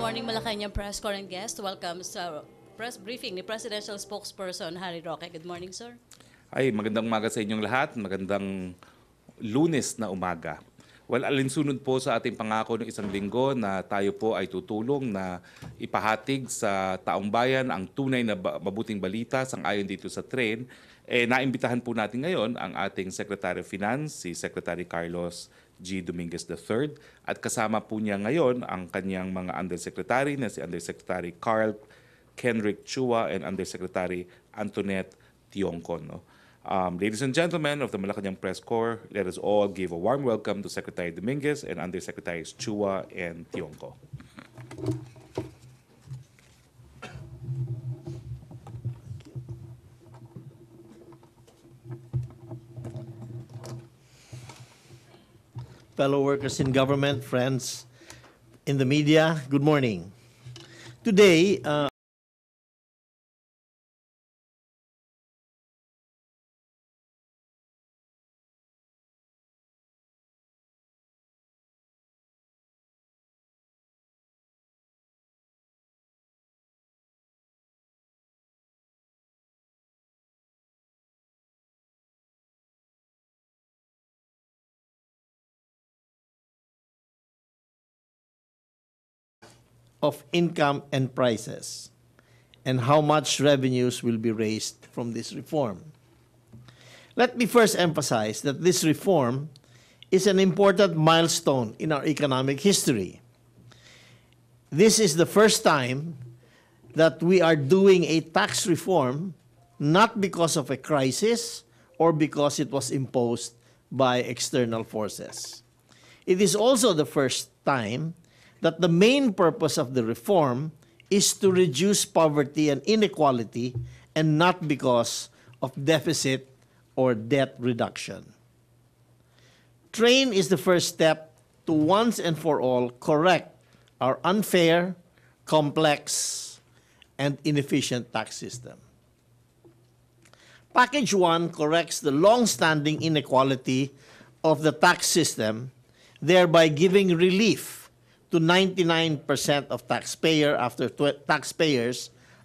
morning, Malacañang press corps and guest. Welcome sa press briefing ni Presidential Spokesperson Harry Roque. Good morning, sir. Ay, magandang umaga sa inyong lahat. Magandang Lunes na umaga. Well, alinsunod po sa ating pangako ng isang linggo na tayo po ay tutulong na ipahatig sa taong bayan ang tunay na mabuting balita sang-ayon dito sa tren. Naimbitahan po natin ngayon ang ating Secretary of Finance, si Secretary Carlos G. Dominguez III, at kasama po niya ngayon ang kanyang mga Undersecretary na si Undersecretary Carl Kenrick Chua and Undersecretary Antoinette Tioncon. Ladies and gentlemen of the Malacañang Press Corps, let us all give a warm welcome to Secretary Dominguez and Undersecretaries Chua and Tionco. Fellow workers in government, friends in the media, good morning. Today, of income and prices, and how much revenues will be raised from this reform. Let me first emphasize that this reform is an important milestone in our economic history. This is the first time that we are doing a tax reform not because of a crisis or because it was imposed by external forces. It is also the first time that the main purpose of the reform is to reduce poverty and inequality and not because of deficit or debt reduction. TRAIN is the first step to once and for all correct our unfair, complex, and inefficient tax system. Package 1 corrects the long-standing inequality of the tax system, thereby giving relief to 99% of taxpayers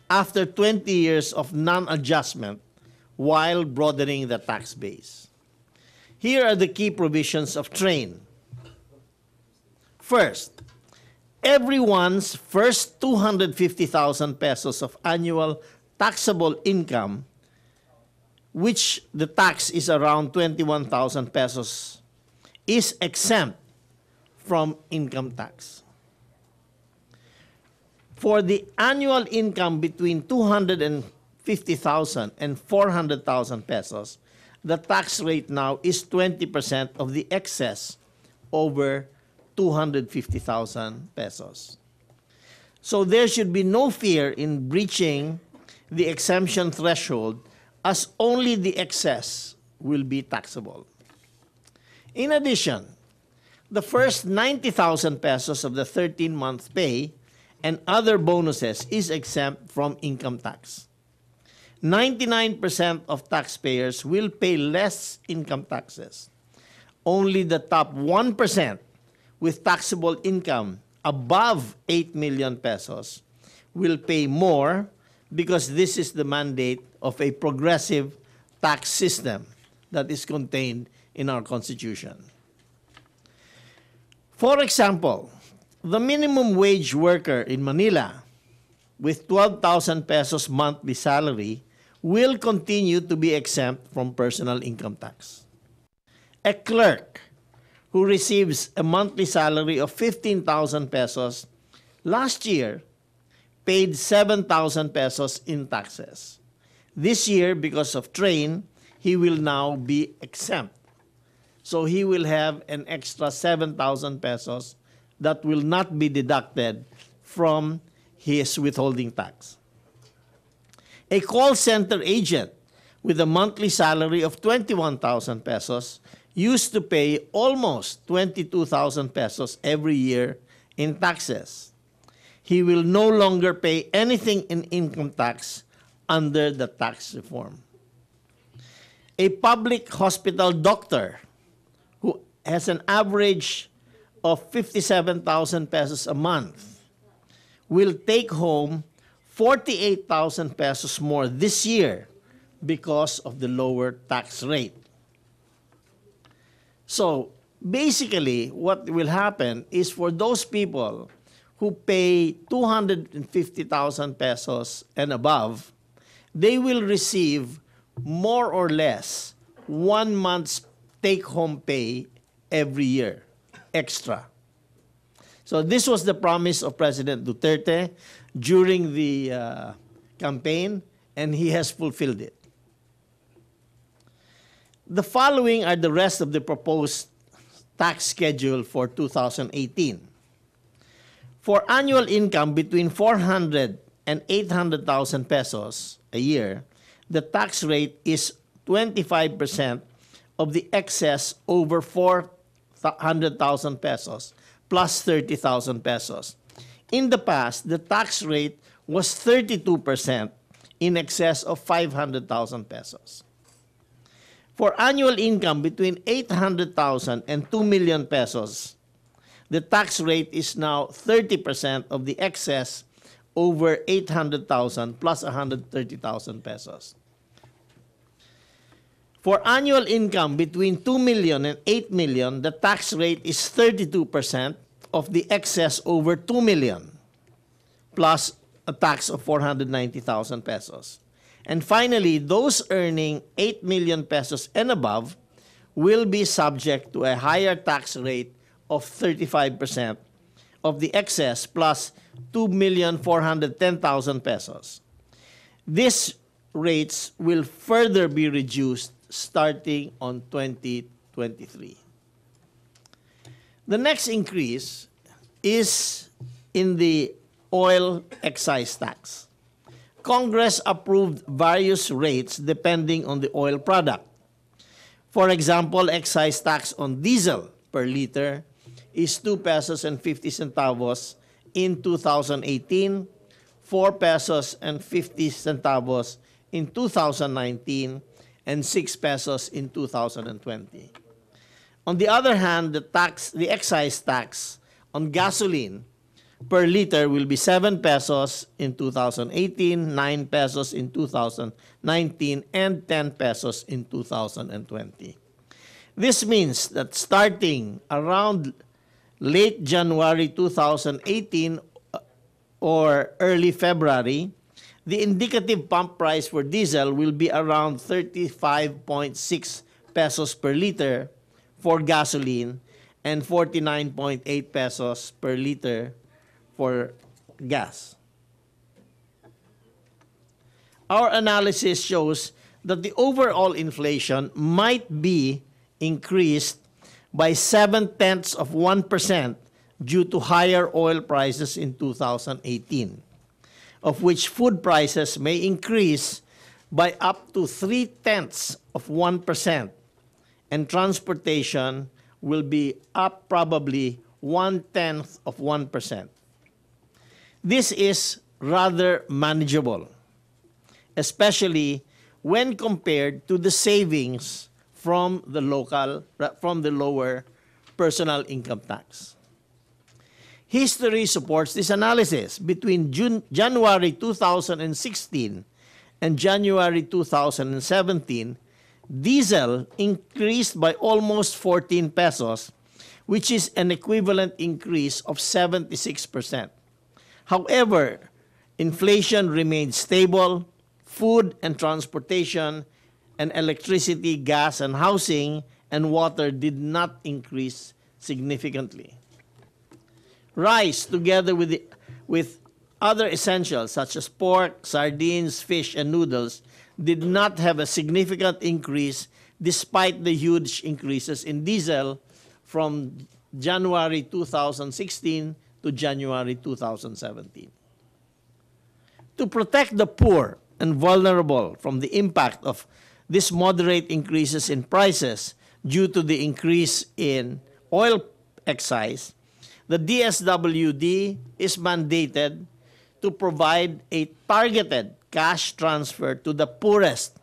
after 20 years of non-adjustment while broadening the tax base. Here are the key provisions of TRAIN. First, everyone's first 250,000 pesos of annual taxable income, which the tax is around 21,000 pesos, is exempt from income tax. For the annual income between 250,000 and 400,000 pesos, the tax rate now is 20% of the excess over 250,000 pesos. So there should be no fear in breaching the exemption threshold, as only the excess will be taxable. In addition, the first 90,000 pesos of the 13-month pay and other bonuses is exempt from income tax. 99% of taxpayers will pay less income taxes. Only the top 1% with taxable income above 8 million pesos will pay more, because this is the mandate of a progressive tax system that is contained in our Constitution. For example, the minimum wage worker in Manila with 12,000 pesos monthly salary will continue to be exempt from personal income tax. A clerk who receives a monthly salary of 15,000 pesos last year paid 7,000 pesos in taxes. This year, because of TRAIN, he will now be exempt. So he will have an extra 7,000 pesos that will not be deducted from his withholding tax. A call center agent with a monthly salary of 21,000 pesos used to pay almost 22,000 pesos every year in taxes. He will no longer pay anything in income tax under the tax reform. A public hospital doctor who has an average of 57,000 pesos a month will take home 48,000 pesos more this year because of the lower tax rate. So basically, what will happen is for those people who pay 250,000 pesos and above, they will receive more or less 1 month's take-home pay every year, extra. So this was the promise of President Duterte during the campaign, and he has fulfilled it. The following are the rest of the proposed tax schedule for 2018. For annual income between 400 and 800,000 pesos a year, the tax rate is 25% of the excess over 400,000 pesos plus 30,000 pesos. In the past, the tax rate was 32% in excess of 500,000 pesos. For annual income between 800,000 and 2 million pesos, the tax rate is now 30% of the excess over 800,000 plus 130,000 pesos. For annual income between 2 million and 8 million, the tax rate is 32% of the excess over 2 million plus a tax of 490,000 pesos. And finally, those earning 8 million pesos and above will be subject to a higher tax rate of 35% of the excess plus 2,410,000 pesos. These rates will further be reduced starting on 2023. The next increase is in the oil excise tax. Congress approved various rates depending on the oil product. For example, excise tax on diesel per liter is 2 pesos and 50 centavos in 2018, 4 pesos and 50 centavos in 2019, and 6 pesos in 2020. On the other hand, the excise tax on gasoline per liter will be 7 pesos in 2018, 9 pesos in 2019, and 10 pesos in 2020. This means that starting around late January 2018 or early February, the indicative pump price for diesel will be around 35.6 pesos per liter for gasoline and 49.8 pesos per liter for gas. Our analysis shows that the overall inflation might be increased by 0.7% due to higher oil prices in 2018, of which food prices may increase by up to 0.3%, and transportation will be up probably 0.1%. This is rather manageable, especially when compared to the savings from the lower personal income tax. History supports this analysis. Between January 2016 and January 2017, diesel increased by almost 14 pesos, which is an equivalent increase of 76%. However, inflation remained stable. Food and transportation and electricity, gas and housing and water did not increase significantly. Rice, together with other essentials such as pork, sardines, fish, and noodles, did not have a significant increase despite the huge increases in diesel from January 2016 to January 2017. To protect the poor and vulnerable from the impact of these moderate increases in prices due to the increase in oil excise, the DSWD is mandated to provide a targeted cash transfer to the poorest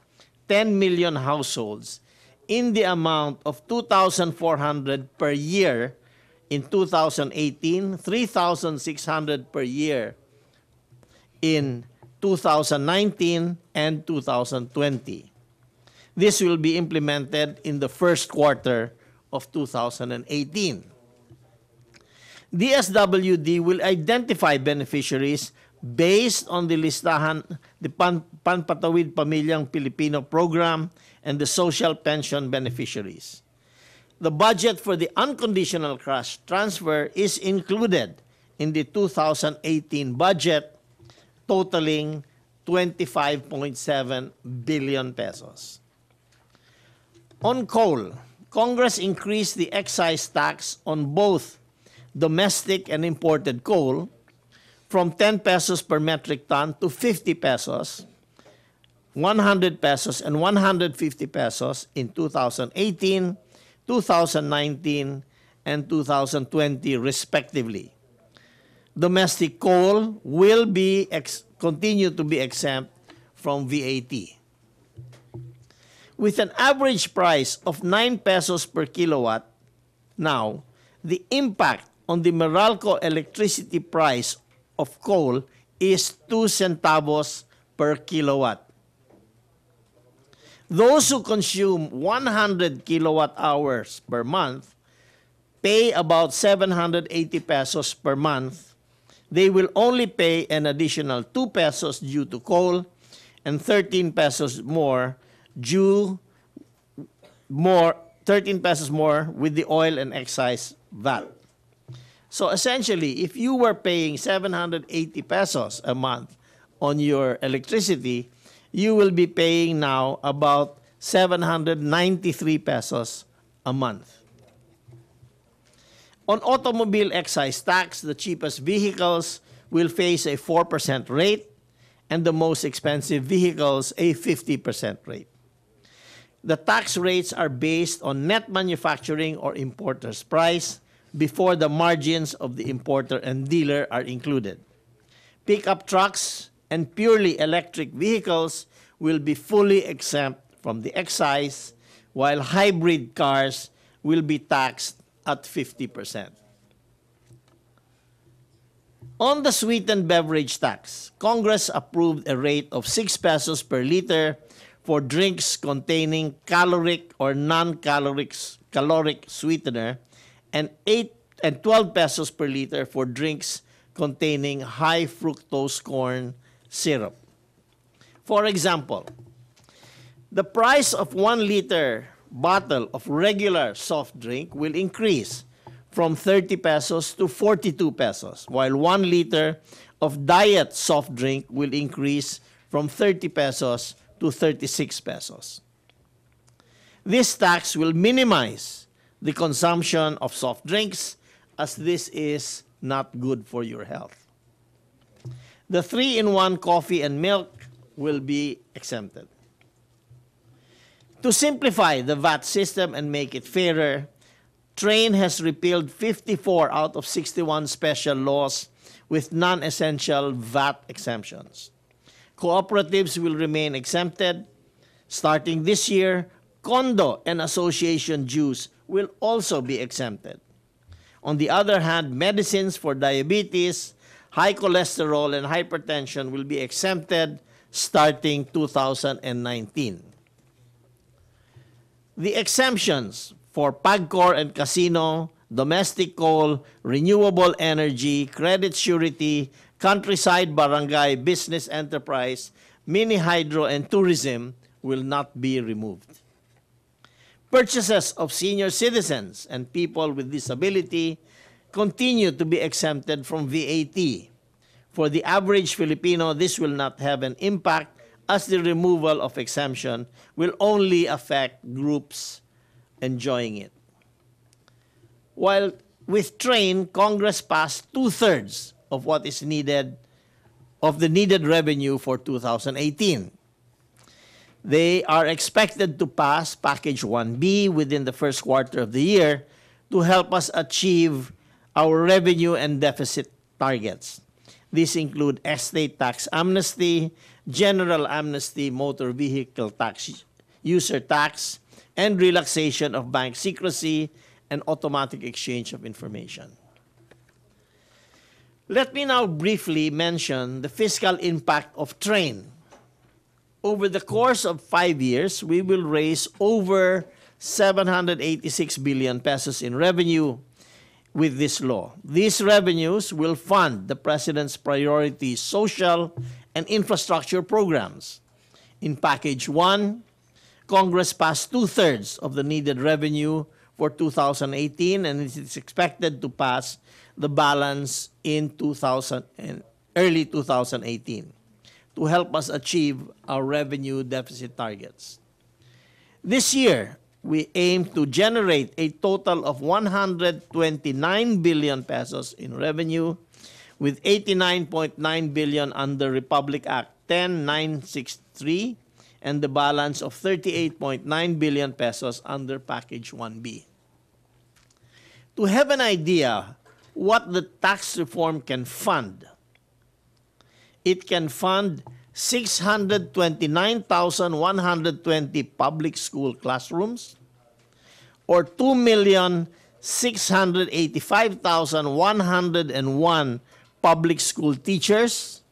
10 million households in the amount of 2,400 per year in 2018, 3,600 per year in 2019 and 2020. This will be implemented in the first quarter of 2018. DSWD will identify beneficiaries based on the listahan, the Panpatawid Pamilyang Pilipino Program and the social pension beneficiaries. The budget for the unconditional cash transfer is included in the 2018 budget, totaling 25.7 billion pesos. On coal, Congress increased the excise tax on both domestic and imported coal from 10 pesos per metric ton to 50 pesos, 100 pesos, and 150 pesos in 2018, 2019, and 2020 respectively. Domestic coal will be continue to be exempt from VAT. With an average price of 9 pesos per kilowatt, now, the impact on the Meralco electricity price of coal is 2 centavos per kilowatt. Those who consume 100 kilowatt hours per month pay about 780 pesos per month. They will only pay an additional 2 pesos due to coal and 13 pesos more 13 pesos more with the oil and excise VAT. So essentially, if you were paying 780 pesos a month on your electricity, you will be paying now about 793 pesos a month. On automobile excise tax, the cheapest vehicles will face a 4% rate and the most expensive vehicles a 50% rate. The tax rates are based on net manufacturing or importer's price before the margins of the importer and dealer are included. Pickup trucks and purely electric vehicles will be fully exempt from the excise, while hybrid cars will be taxed at 50%. On the sweetened beverage tax, Congress approved a rate of 6 pesos per liter for drinks containing caloric or non-caloric sweetener and 12 pesos per liter for drinks containing high fructose corn syrup. For example, the price of 1 liter bottle of regular soft drink will increase from 30 pesos to 42 pesos, while 1 liter of diet soft drink will increase from 30 pesos to 36 pesos. This tax will minimize the consumption of soft drinks, as this is not good for your health. The 3-in-1 coffee and milk will be exempted. To simplify the VAT system and make it fairer, Train has repealed 54 out of 61 special laws with non-essential VAT exemptions. Cooperatives will remain exempted. Starting this year, condo and association dues will also be exempted. On the other hand, medicines for diabetes, high cholesterol, and hypertension will be exempted starting 2019. The exemptions for PAGCOR and casino, domestic coal, renewable energy, credit surety, countryside barangay business enterprise, mini hydro, and tourism will not be removed. Purchases of senior citizens and people with disability continue to be exempted from VAT. For the average Filipino, this will not have an impact as the removal of exemption will only affect groups enjoying it. While with Train, Congress passed 2/3 of what is needed, of the needed revenue for 2018. They are expected to pass Package 1B within the first quarter of the year to help us achieve our revenue and deficit targets. These include estate tax amnesty, general amnesty, motor vehicle tax, user tax, and relaxation of bank secrecy and automatic exchange of information. Let me now briefly mention the fiscal impact of train. Over the course of 5 years, we will raise over 786 billion pesos in revenue with this law. These revenues will fund the President's priority social and infrastructure programs. In Package 1, Congress passed two-thirds of the needed revenue for 2018, and it is expected to pass the balance in early 2018 to help us achieve our revenue deficit targets. This year, we aim to generate a total of 129 billion pesos in revenue, with 89.9 billion under Republic Act 10963 and the balance of 38.9 billion pesos under Package 1B. To have an idea what the tax reform can fund, it can fund 629,120 public school classrooms, or 2,685,101 public school teachers,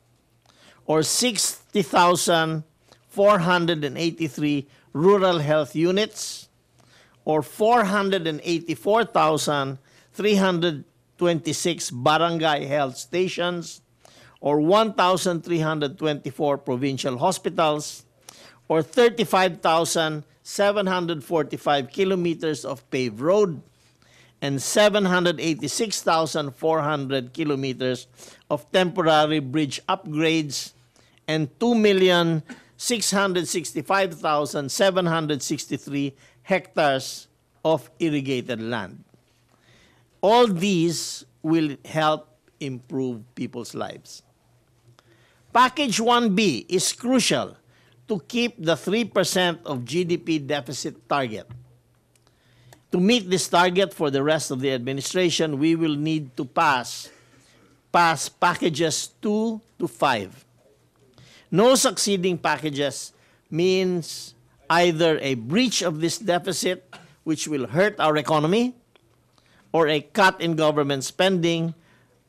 or 60,483 rural health units, or 484,326 barangay health stations, or 1,324 provincial hospitals, or 35,745 kilometers of paved road, and 786,400 kilometers of temporary bridge upgrades, and 2,665,763 hectares of irrigated land. All these will help improve people's lives. Package 1B is crucial to keep the 3% of GDP deficit target. To meet this target for the rest of the administration, we will need to pass packages 2 to 5. No succeeding packages means either a breach of this deficit, which will hurt our economy, or a cut in government spending,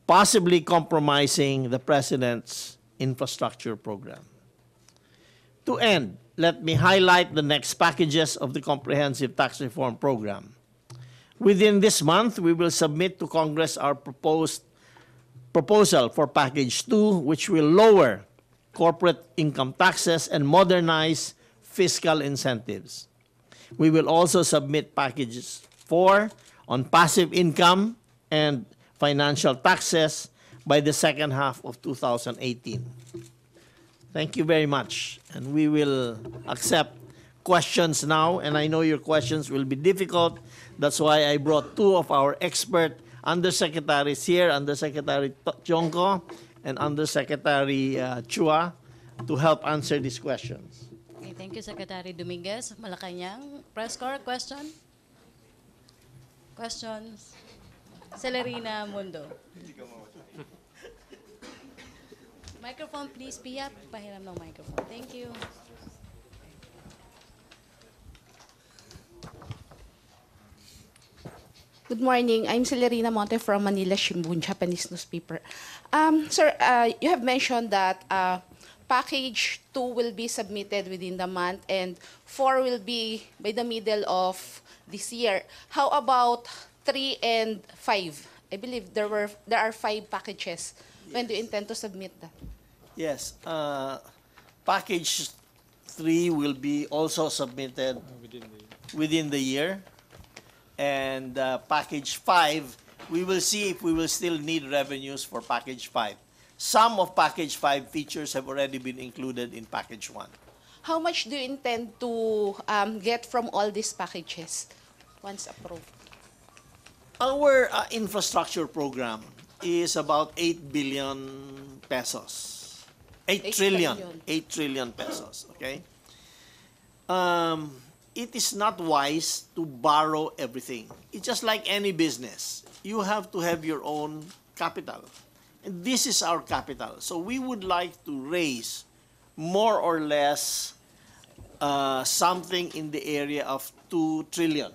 possibly compromising the President's infrastructure program. To end, let me highlight the next packages of the Comprehensive Tax Reform Program. Within this month, we will submit to Congress our proposal for Package 2, which will lower corporate income taxes and modernize fiscal incentives. We will also submit Packages 4 on passive income and financial taxes by the second half of 2018. Thank you very much. And we will accept questions now. And I know your questions will be difficult. That's why I brought two of our expert undersecretaries here, Undersecretary Chongko and Undersecretary Chua, to help answer these questions. Okay, thank you, Secretary Dominguez. Malacañang, press corps, question? Questions? Celerina Mundo. Microphone, please, Pia. Pahiram ng microphone. Thank you. Good morning. I'm Celerina Monte from Manila Shimbun, Japanese newspaper. Sir, you have mentioned that Package 2 will be submitted within the month and 4 will be by the middle of this year. How about 3 and 5? I believe there are 5 packages. When do you intend to submit that? Yes. Package 3 will be also submitted within the year. And Package 5, we will see if we will still need revenues for Package 5. Some of Package 5 features have already been included in Package 1. How much do you intend to get from all these packages once approved? Our infrastructure program is about 8 billion pesos. 8 trillion. 8 trillion pesos, okay? It is not wise to borrow everything. It's just like any business. You have to have your own capital. And this is our capital. So we would like to raise more or less something in the area of 2 trillion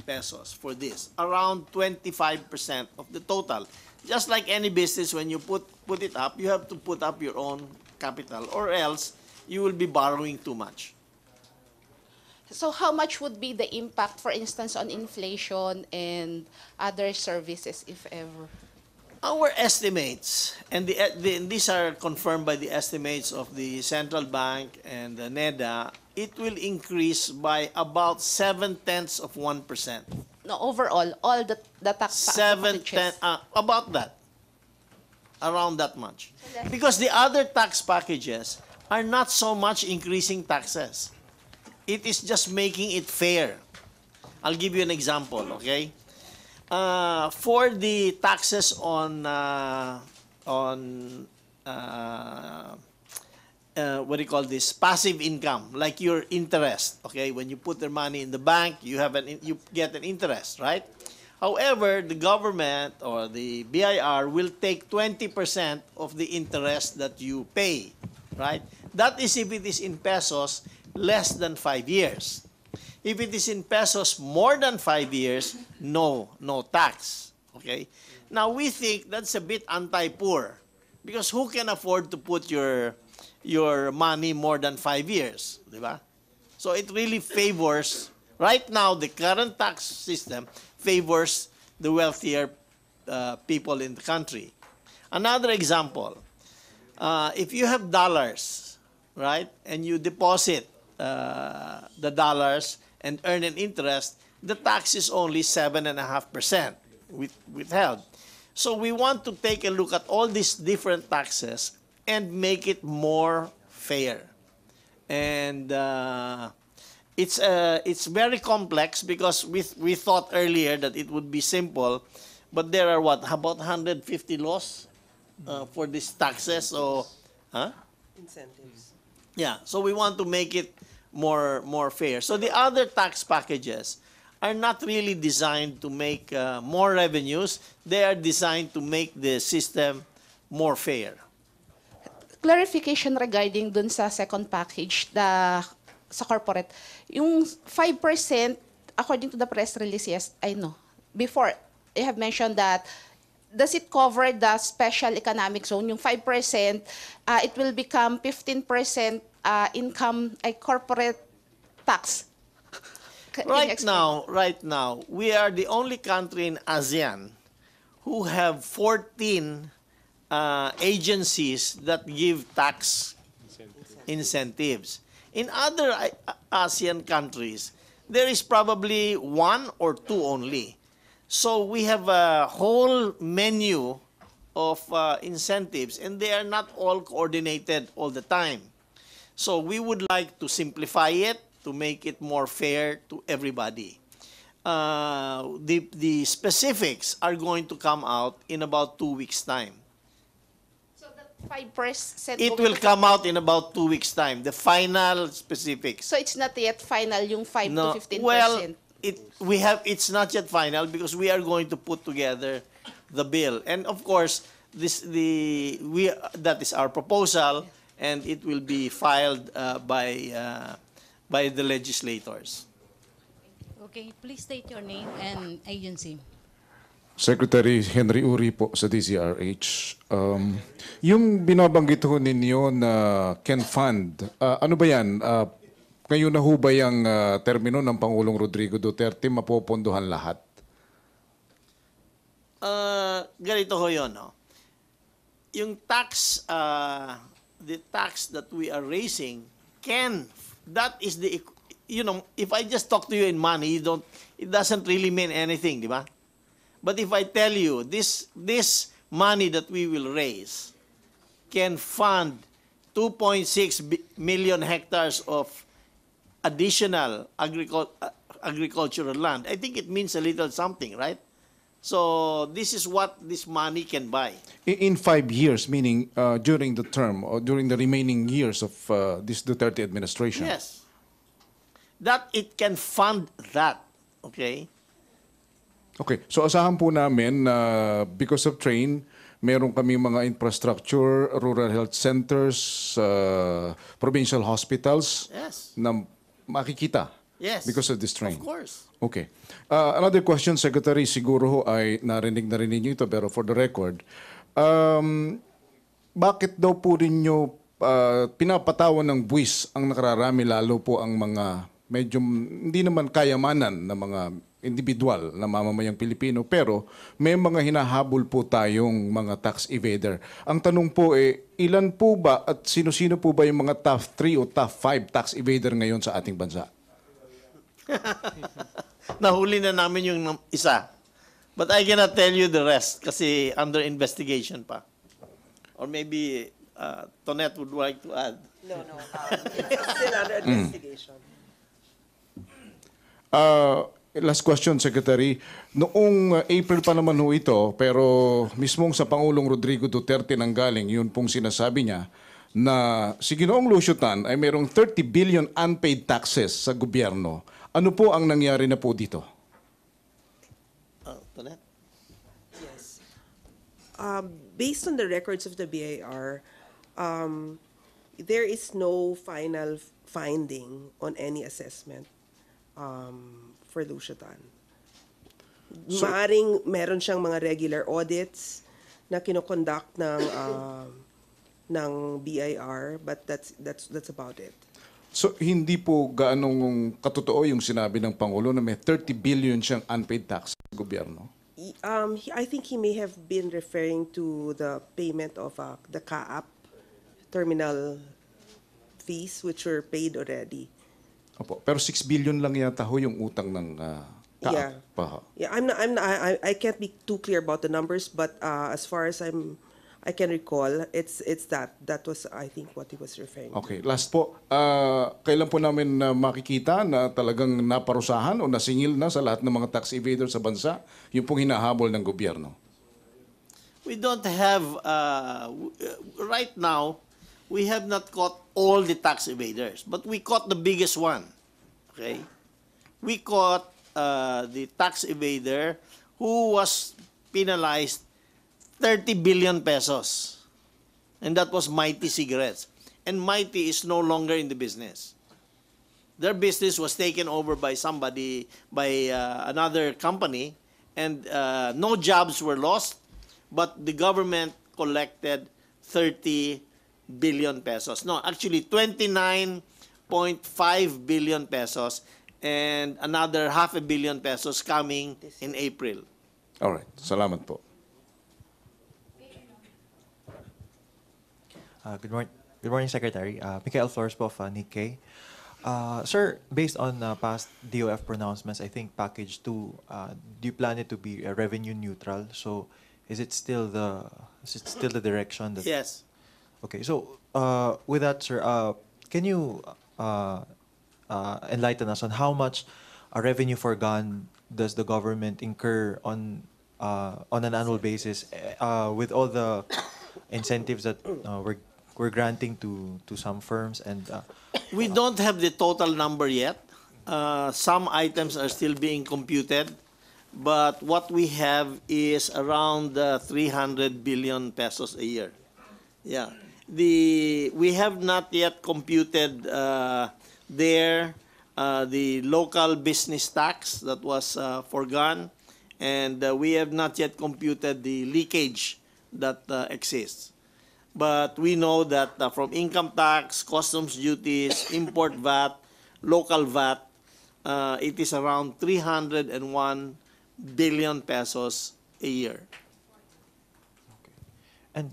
pesos for this, around 25% of the total. Just like any business, when you put it up, you have to put up your own capital, or else you will be borrowing too much. So how much would be the impact, for instance, on inflation and other services, if ever? Our estimates, and these are confirmed by the estimates of the central bank and the NEDA, it will increase by about 0.7%. No, overall, all the tax packages. About that, around that much. Because the other tax packages are not so much increasing taxes. It is just making it fair. I'll give you an example, okay? For the taxes on what do you call this, passive income, like your interest, okay? When you put their money in the bank, you get an interest, right? However, the government or the BIR will take 20% of the interest that you pay, right? That is if it is in pesos less than 5 years. If it is in pesos more than 5 years, no tax. Okay? Now, we think that's a bit anti-poor, because who can afford to put your money more than 5 years? Diba? So it really favors, right now, the current tax system favors the wealthier people in the country. Another example, if you have dollars, right, and you deposit the dollars and earn an interest, the tax is only 7.5% withheld. So we want to take a look at all these different taxes and make it more fair. And it's very complex, because we thought earlier that it would be simple, but there are about 150 laws for these taxes. So, Incentives. yeah, so we want to make it more fair. So the other tax packages are not really designed to make more revenues. They are designed to make the system more fair. Clarification regarding dun sa second package, sa corporate. Yung 5%, according to the press release, yes, I know. Before, you have mentioned that, does it cover the special economic zone? Yung 5%, it will become 15% income, corporate tax. Right now, we are the only country in ASEAN who have 14 agencies that give tax incentives. In other ASEAN countries, there is probably 1 or 2 only. So we have a whole menu of incentives, and they are not all coordinated all the time. So we would like to simplify it to make it more fair to everybody. The specifics are going to come out in about 2 weeks' time. So that 5%... It will come out in about 2 weeks' time, the final specifics. So it's not yet final, yung 5 No, to 15%? well, it's not yet final, because we are going to put together the bill. And of course, that is our proposal, and it will be filed by the legislators. Okay, please state your name and agency. Secretary Henry Uri po sa DZRH. Yung binabanggit ho ninyo na can fund, ano ba yan? Ngayon na ho ba yung termino ng Pangulong Rodrigo Duterte mapopondohan lahat? Ganito ho yun, no? Yung tax, the tax that we are raising that is the, if I just talk to you in money, it doesn't really mean anything, di ba? But if I tell you, this money that we will raise can fund 2.6 million hectares of additional agricultural land, I think it means a little something, right? So this is what this money can buy. In 5 years, meaning during the term or during the remaining years of this Duterte administration? Yes. That it can fund that, okay? Okay, so asahan po namin na because of train, meron kami mga infrastructure, rural health centers, provincial hospitals Yes. na makikita Yes. Because of this train? Of course. Okay. Another question, Secretary, siguro ho ay narinig na rin ninyo ito, pero for the record, bakit daw po ninyo pinapatawan ng buwis ang nakararami, lalo po ang mga medyo hindi naman kayamanan na mga individual na mamamayang Pilipino, pero may mga hinahabol po tayong mga tax evader. Ang tanong po ilan po ba at sino-sino po ba yung mga top 3 o top 5 tax evader ngayon sa ating bansa? Nahuli na namin yung isa. But I cannot tell you the rest kasi under investigation pa. Or maybe Tonette would like to add. No. It's still under investigation. Last question, Secretary. Noong April pa naman ho ito, pero mismong sa Pangulong Rodrigo Duterte nanggaling, yun pong sinasabi niya na si Ginoong Lucio Tan ay mayroong 30 billion unpaid taxes sa gobyerno. Ano po ang nangyari na po dito? Tonette? Yes. Based on the records of the BIR, there is no final finding on any assessment for Lucio Tan. Maaring meron siyang mga regular audits na kinoconduct ng BIR, but that's about it. So, hindi po gaanong katotoo yung sinabi ng Pangulo na may 30 billion siyang unpaid tax sa gobyerno? I think he may have been referring to the payment of the CAAP terminal fees, which were paid already. Opo. Pero 6 billion lang yata ho yung utang ng Yeah. CAAP pa ho. Yeah, I can't be too clear about the numbers, but as far as I can recall, it's that was, I think, what he was referring to. Okay, last po. Kailan po namin makikita na talagang naparusahan o nasingil na sa lahat ng mga tax evaders sa bansa yung pong hinahabol ng gobyerno? We don't have, right now, we have not caught all the tax evaders, but we caught the biggest one. Okay? We caught the tax evader who was penalized 30 billion pesos. And that was Mighty Cigarettes. And Mighty is no longer in the business. Their business was taken over by somebody, by another company, and no jobs were lost, but the government collected 30 billion pesos. No, actually 29.5 billion pesos and another half a billion pesos coming in April. Alright, salamat po. Good morning, Secretary. Mikael Flores po of Nikkei. Sir, based on past DOF pronouncements, I think package 2, do you plan it to be revenue neutral? So, is it still the direction that? Yes. Okay. So, with that, sir, can you enlighten us on how much revenue forgone does the government incur on an annual basis with all the incentives that we're granting to some firms, and We don't have the total number yet. Some items are still being computed, but what we have is around 300 billion pesos a year. Yeah. We have not yet computed the local business tax that was forgone, and we have not yet computed the leakage that exists. But we know that from income tax, customs duties, import VAT, local VAT, it is around 301 billion pesos a year. and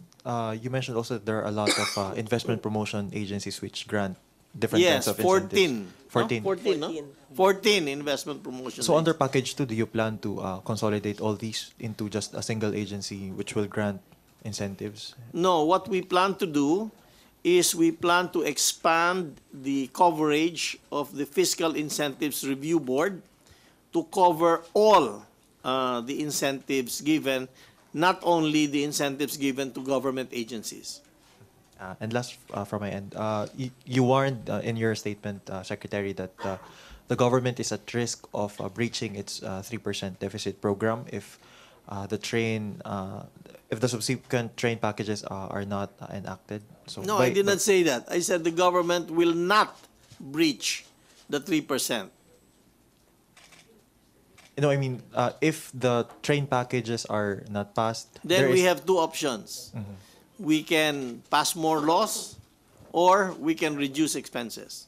you mentioned also that there are a lot of investment promotion agencies which grant different Yes, kinds of 14. incentives. 14. 14, no? 14 investment promotion. So under package 2, do you plan to consolidate all these into just a single agency which will grant incentives? No, what we plan to do is we plan to expand the coverage of the Fiscal Incentives Review Board to cover all the incentives given, not only the incentives given to government agencies. And last from my end, you warned in your statement, Secretary, that the government is at risk of breaching its 3% deficit program if if the subsequent train packages are not enacted. So No, I did not say that. I said the government will not breach the 3%. No, I mean, if the train packages are not passed, Then there we is- have two options. We can pass more laws or we can reduce expenses.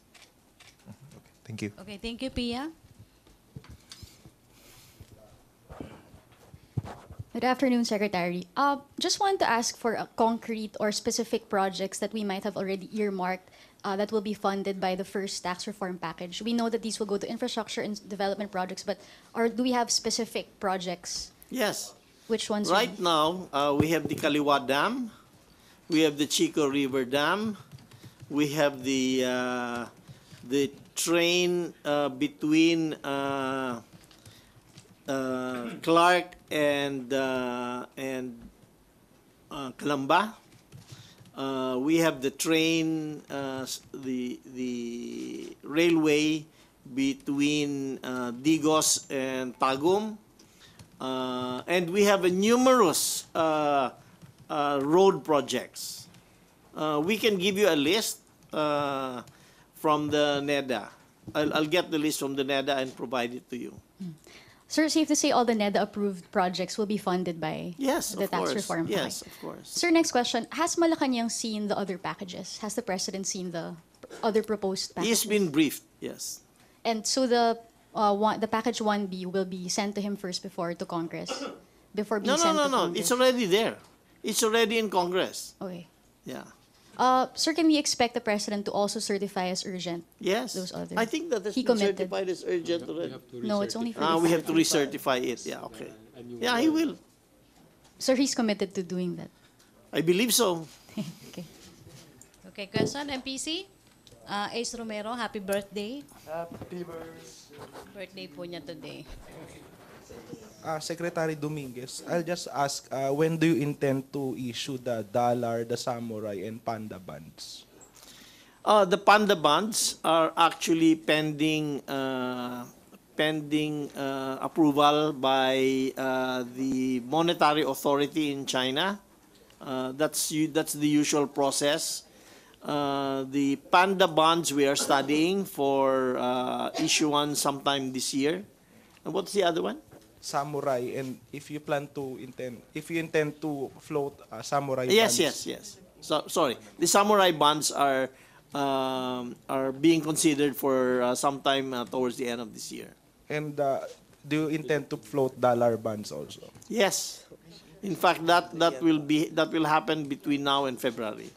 Thank you. Okay, thank you, Pia. Good afternoon, Secretary. Just wanted to ask for concrete or specific projects that we might have already earmarked that will be funded by the first tax reform package. We know that these will go to infrastructure and development projects, but do we have specific projects? Yes. Which ones? Right now, we have the Kaliwa Dam, we have the Chico River Dam, we have the train between Clark and Calamba. We have the train, the railway between Digos and Tagum. And we have a numerous road projects. We can give you a list from the NEDA. I'll get the list from the NEDA and provide it to you. Sir, safe to say all the NEDA-approved projects will be funded by Yes, the of tax course. reform Yes, package. of course. Sir, next question. Has Malacañang seen the other packages? Has the President seen the other proposed packages? He's been briefed, yes. And so the package 1B will be sent to him first before to Congress? Before being No, sent to no. Congress? It's already there. It's already in Congress. Okay. Yeah. Sir, can we expect the President to also certify as urgent? Yes. Those other- I think that has He been committed. certified as urgent already. No, it's only for We the have to recertify it. Yeah, okay. Yeah, he will. Sir, he's committed to doing that. I believe so. Okay. Okay, question, MPC. Ace Romero, happy birthday. Happy Birthday po niya today. Secretary Dominguez, I'll just ask, when do you intend to issue the dollar, the samurai, and panda bonds? The panda bonds are actually pending approval by the monetary authority in China. That's the usual process. The panda bonds we are studying for issuance sometime this year. And what's the other one? Samurai, and if you intend to float samurai Yes, bonds. yes. So, sorry, the samurai bonds are being considered for sometime towards the end of this year. And do you intend to float dollar bonds also? Yes, in fact, that will happen between now and February.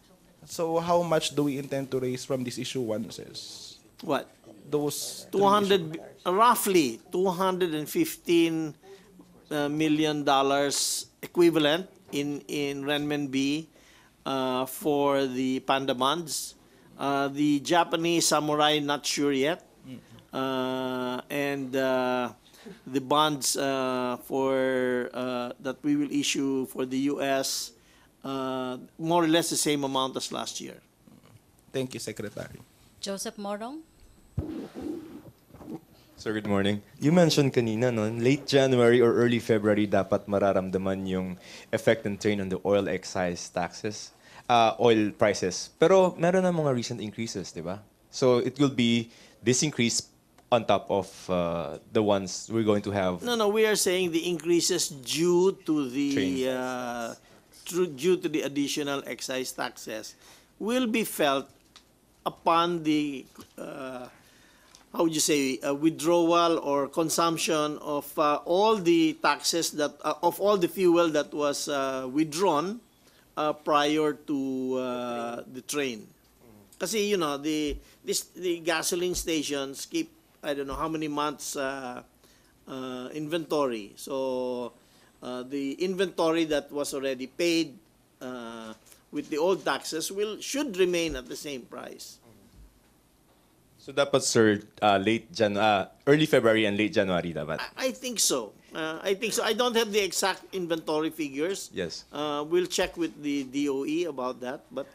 So how much do we intend to raise from these issuances? What? Those 200, roughly $215 million equivalent in renminbi for the panda bonds. The Japanese samurai, not sure yet. And the bonds for that we will issue for the U.S. More or less the same amount as last year. Thank you, Secretary. Joseph Morong. Sir, good morning. You mentioned kanina, no, late January or early February dapat mararamdaman yung effect ng train on the oil excise taxes, oil prices. Pero meron na mga recent increases, di ba? So it will be this increase on top of the ones we're going to have. No, we are saying the increases due to the Train. due to the additional excise taxes will be felt upon the how would you say withdrawal or consumption of all the taxes that of all the fuel that was withdrawn prior to the train. Kasi the gasoline stations keep I don't know how many months inventory. So the inventory that was already paid with the old taxes should remain at the same price. So dapat, sir, early February and late January dapat. I think so. I think so. I don't have the exact inventory figures. Yes. We'll check with the DOE about that. But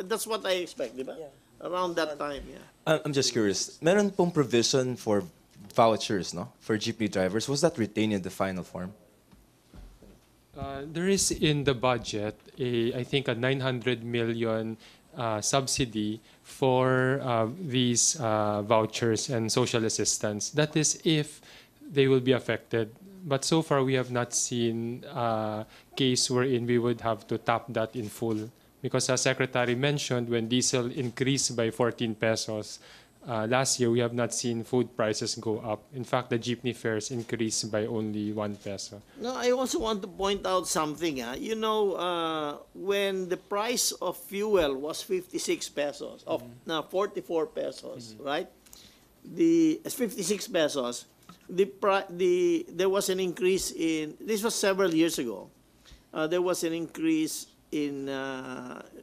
that's what I expect, di ba? Around that time, yeah. I'm just curious. Meron pong provision for vouchers, no, for jeepney drivers. Was that retained in the final form? There is in the budget I think a 900 million subsidy for these vouchers and social assistance. That is if they will be affected. But so far, we have not seen a case wherein we would have to tap that in full. Because as Secretary mentioned, when diesel increased by 14 pesos, last year, we have not seen food prices go up. In fact, the jeepney fares increased by only 1 peso. No, I also want to point out something. You know, when the price of fuel was 56 pesos, of now 44 pesos, right? It's 56 pesos. There was an increase in, this was several years ago, there was an increase in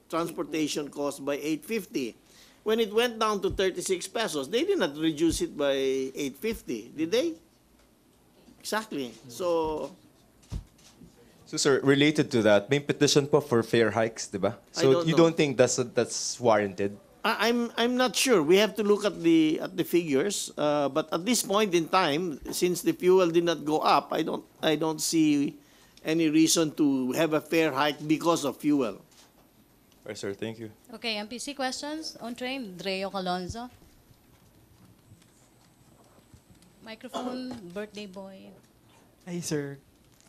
transportation cost by 850. When it went down to 36 pesos, they did not reduce it by 850, did they? Exactly. So, sir, related to that, may petition po for fare hikes, di ba? So you don't think that's warranted? I'm not sure. We have to look at the figures. But at this point in time, since the fuel did not go up, I don't see any reason to have a fare hike because of fuel. Right, sir. Thank you. Okay, MPC questions on train. Dreo Calonzo. Microphone, birthday boy. Hi, sir.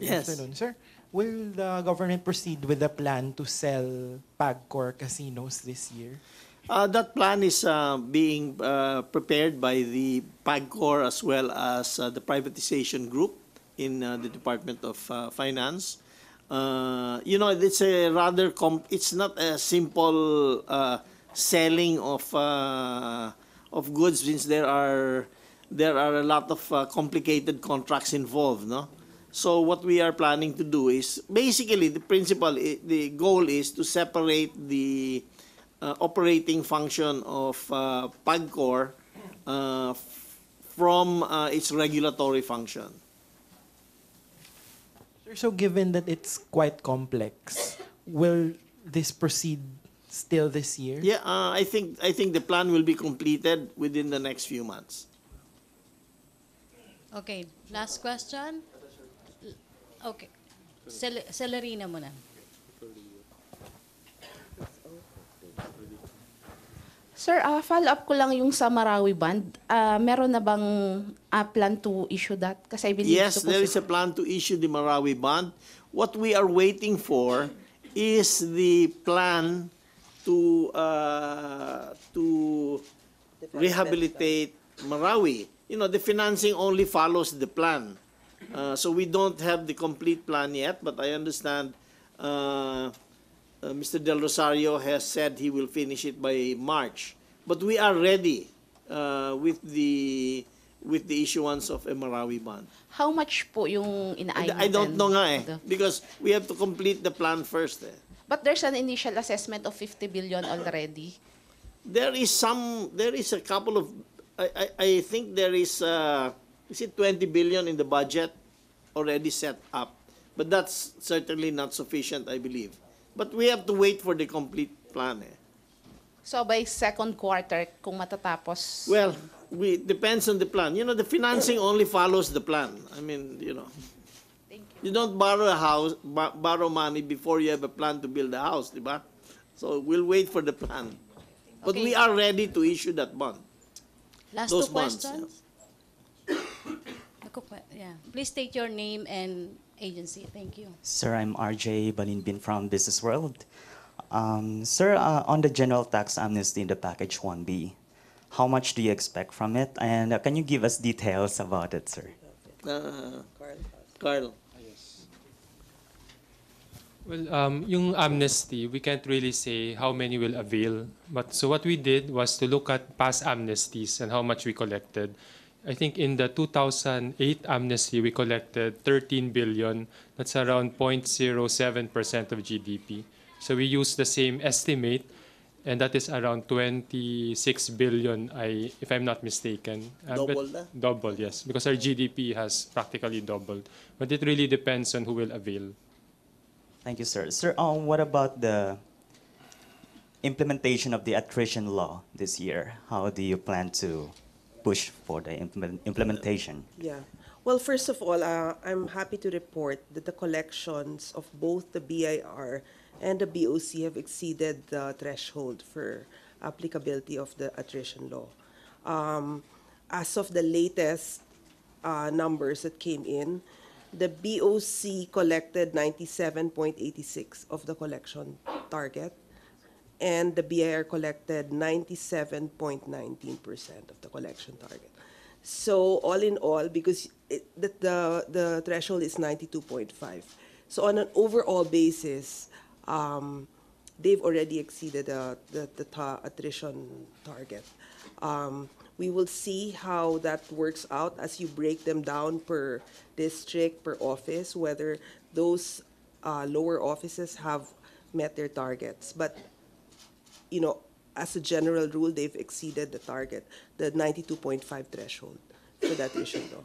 Good Yes. afternoon, sir. Will the government proceed with the plan to sell PAGCOR casinos this year? That plan is being prepared by the PAGCOR as well as the privatization group in the Department of Finance. You know, it's a rather it's not a simple selling of goods, since there are a lot of complicated contracts involved, no? So what we are planning to do is basically the goal is to separate the operating function of PAGCOR from its regulatory function. Sir, so given that it's quite complex, will this proceed still this year? Yeah, I think the plan will be completed within the next few months. Okay, last question. Okay. Celerina muna. Sir, follow-up ko lang yung sa Marawi Band. Meron na bang plan to issue that? Kasi I believe Yes, there is a plan to issue the Marawi bond. What we are waiting for is the plan to rehabilitate Marawi. You know, the financing only follows the plan. So we don't have the complete plan yet, but I understand Mr. Del Rosario has said he will finish it by March. But we are ready with the issuance of a Marawi bond. How much po yung inaayos? I don't know nga eh, because we have to complete the plan first eh. But there's an initial assessment of 50 billion already. There is a couple of, I think there is it 20 billion in the budget already set up? But that's certainly not sufficient, I believe. But we have to wait for the complete plan eh. So by second quarter, kung matatapos... Well, depends on the plan. You know, the financing only follows the plan. I mean, you know. Thank You you. don't borrow a house, borrow money before you have a plan to build a house, diba? So we'll wait for the plan. But Okay. we are ready to issue that bond. Last Those two bonds, questions. Yeah. Please state your name and agency. Thank you. Sir, I'm RJ Balinbin from Business World. Sir, on the general tax amnesty in the package 1B, how much do you expect from it? And can you give us details about it, sir? Carl. Well, yung amnesty, we can't really say how many will avail. But so what we did was to look at past amnesties and how much we collected. I think in the 2008 amnesty, we collected 13 billion. That's around 0.07% of GDP. So we used the same estimate, and that is around 26 billion, if I'm not mistaken. Double na? Double, yes, because our GDP has practically doubled. But it really depends on who will avail. Thank you, sir. Sir, what about the implementation of the attrition law this year? How do you plan to push for the implementation? Yeah. Well, first of all, I'm happy to report that the collections of both the BIR and the BOC have exceeded the threshold for applicability of the attrition law. As of the latest numbers that came in. The BOC collected 97.86 of the collection target, and the BIR collected 97.19% of the collection target. So all in all, because the threshold is 92.5, so on an overall basis, they've already exceeded the attrition target. We will see how that works out as you break them down per district, per office, whether those lower offices have met their targets. But, you know, as a general rule, they've exceeded the target, the 92.5 threshold for that issue, though.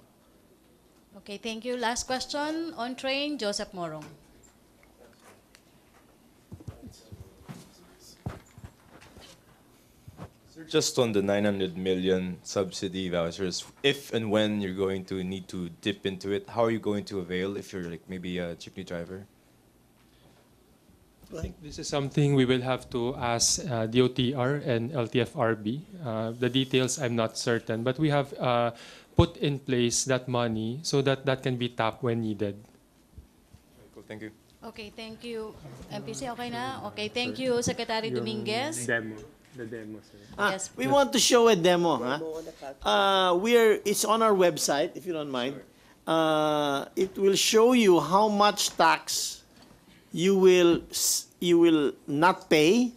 Okay, thank you. Last question on train, Joseph Morong. Just on the 900 million subsidy vouchers, if and when you're going to need to dip into it, how are you going to avail if you're like maybe a jeepney driver? I think this is something we will have to ask DOTR and LTFRB. The details I'm not certain, but we have put in place that money so that that can be tapped when needed. Cool, thank you. Okay, thank you. MPC, okay na? Okay, thank you, Secretary Dominguez. Demo. The demo, sir. Yes. We want to show a demo. It's on our website, if you don't mind. It will show you how much tax you will not pay,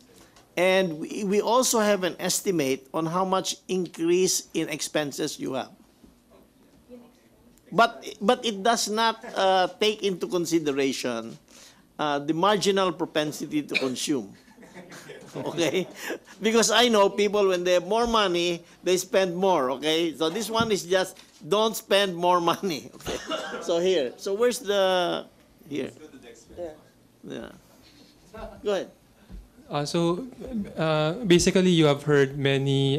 and we also have an estimate on how much increase in expenses you have. But it does not take into consideration the marginal propensity to consume. Okay? Because I know people, when they have more money, they spend more, okay? So this one is just, don't spend more money, okay? So here. So where's the, here? Yeah. Go ahead. Basically, you have heard many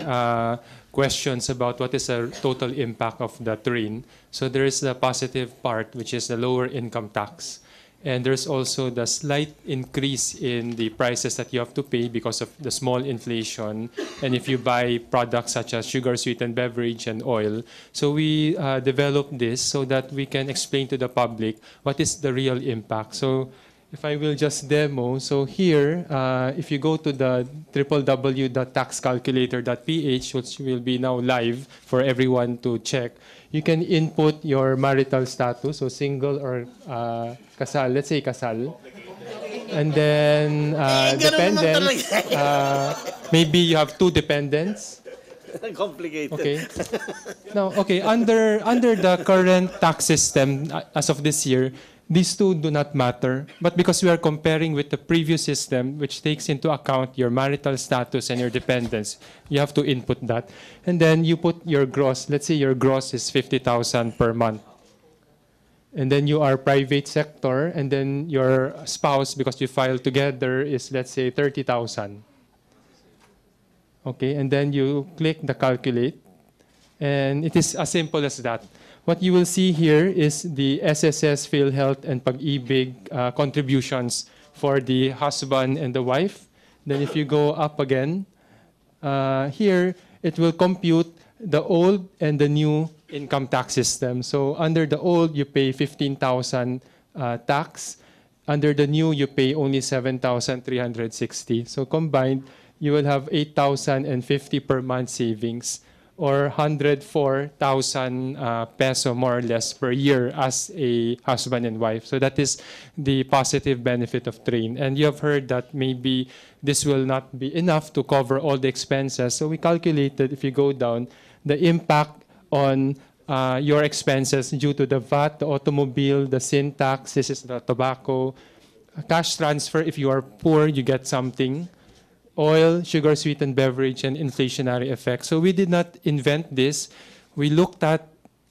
questions about what is the total impact of the train. So there is the positive part, which is the lower income tax. And there's also the slight increase in the prices that you have to pay because of the small inflation. And if you buy products such as sugar, sweetened beverage, and oil. So we developed this so that we can explain to the public what is the real impact. So if I will just demo, so here, if you go to the www.taxcalculator.ph, which will be now live for everyone to check, you can input your marital status, so single or kasal, let's say kasal. And then dependents, maybe you have 2 dependents. Complicated. Okay. Now, okay, under the current tax system as of this year, these 2 do not matter, but because we are comparing with the previous system, which takes into account your marital status and your dependents, you have to input that. And then you put your gross. Let's say your gross is 50,000 per month. And then you are private sector, and then your spouse, because you file together, is, let's say, 30,000. Okay, and then you click the calculate, and it is as simple as that. What you will see here is the SSS, PhilHealth, and Pag-ibig contributions for the husband and the wife. Then if you go up again, here it will compute the old and the new income tax system. So under the old, you pay 15,000 tax. Under the new, you pay only 7,360. So combined, you will have 8,050 per month savings, or 104,000 peso more or less per year as a husband and wife. So that is the positive benefit of train. And you have heard that maybe this will not be enough to cover all the expenses. So we calculated, if you go down, the impact on your expenses due to the VAT, the automobile, the sin tax, this is the tobacco, cash transfer. If you are poor, you get something. Oil, sugar, sweetened beverage, and inflationary effects. So we did not invent this. We looked at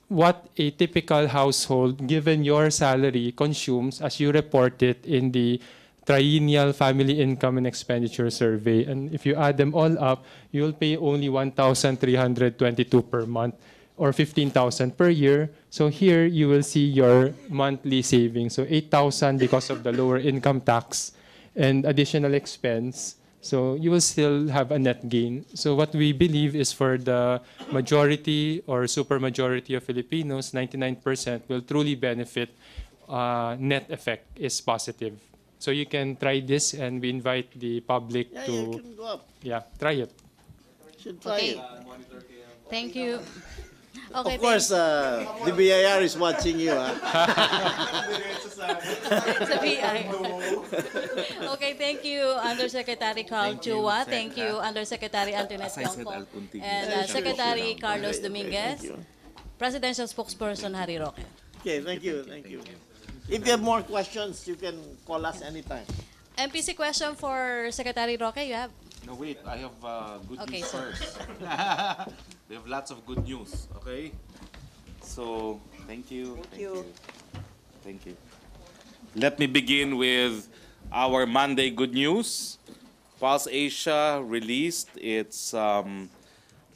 what a typical household, given your salary, consumes as you report it in the triennial family income and expenditure survey. And if you add them all up, you'll pay only 1,322 per month, or 15,000 per year. So here you will see your monthly savings. So 8,000 because of the lower income tax and additional expense. So you will still have a net gain. So what we believe is for the majority or supermajority of Filipinos, 99% will truly benefit. Net effect is positive. So you can try this, and we invite the public Yeah, to you can go up. try it. Should try Okay. it. Thank you. Okay, Of course, the BIR is watching you. Sa BI. Okay, thank you, Undersecretary Carl Chua. Thank you, Undersecretary Antoinette As I said, Yongko. I'll continue. And Secretary Sure. Carlos Dominguez. Thank you. Presidential Spokesperson Harry Roque. Okay, thank you. Thank you. If you have more questions, you can call us anytime. MPC question for Secretary Roque, you have? No, wait. I have good Okay, news sir. first. We have lots of good news, okay? So, thank you. Thank you. Thank you. Let me begin with our Monday good news. Pulse Asia released its